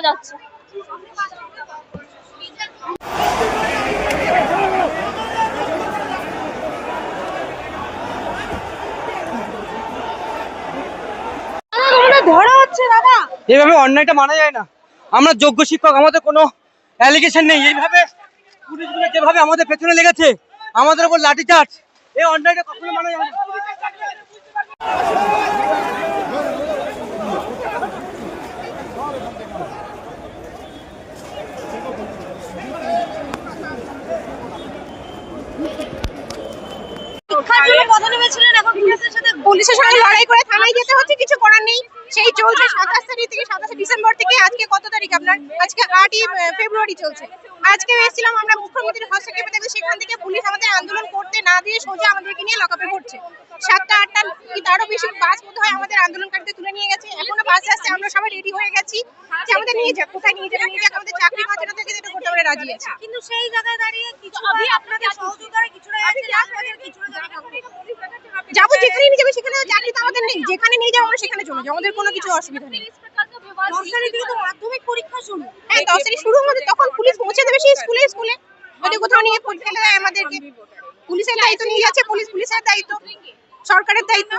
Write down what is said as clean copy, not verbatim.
যাচ্ছে। ধরা হচ্ছে দাদা, এইভাবে অন্যায়টা মানা যায় না। আমরা যোগ্য শিক্ষক, আমাদের কোনো অ্যালিগেশন নেই। এইভাবে পুলিশগুলো যেভাবে আমাদের পেছনে লেগেছে, আমাদের উপর লাঠিচার্জ, এই অন্যায়টা কখনো মানা যায় না। শিক্ষার জন্য পথে নেমেছিলেন, এখন পুলিশের সঙ্গে লড়াই করে থানায় যেতে হচ্ছে, কিছু করার নেই। সেই চলছে 27 তারিখ থেকে, 27 ডিসেম্বর থেকে আজকে কত তারিখ আপনার? আজকে 8ই ফেব্রুয়ারি চলছে। আজকে এসেছিলাম আমরা মুখ্যমন্ত্রীর হস্তক্ষেপে, দেখি সেখান থেকে পুলিশ আমাদের আন্দোলন করতে না দিয়ে সোজা আমাদেরকে নিয়ে লকআপে ভরছে। 7টা 8টা কি তারও বেশি বাস বোধ হয় আমাদের আন্দোলনকারীদের তুলে নিয়ে গেছে। এখনো বাস আসছে, আমরা সবাই রেডি হয়ে গেছি যে আমাদের নিয়ে যাক, কোথায় নিয়ে যাক, নিয়ে যাক, আমাদের চাকরি বাঁচানো থেকে যেটা করতে আমরা রাজি আছি। কিন্তু সেই জায়গায় দাঁড়িয়ে কিছু আপনাদের সহযোগিতায় কিছুটা যাবো যেখানে নিয়ে যাবে, সেখানে চাকরি তো আমাদের নেই। যেখানে নিয়ে যাবো আমরা সেখানে চলে যাবো, আমাদের কোনো কিছু অসুবিধা নেই। 10 তারিখ থেকে তো মাধ্যমিক পরীক্ষা শুরু। হ্যাঁ, 10 তারিখ শুরু হবে, তখন পুলিশ পৌঁছে দেবে সেই স্কুলে স্কুলে, যদি কোথাও নিয়ে ফেলে দেয় আমাদেরকে। পুলিশের দায়িত্ব নিয়ে যাচ্ছে পুলিশ, পুলিশের দায়িত্ব, সরকারের দায়িত্ব।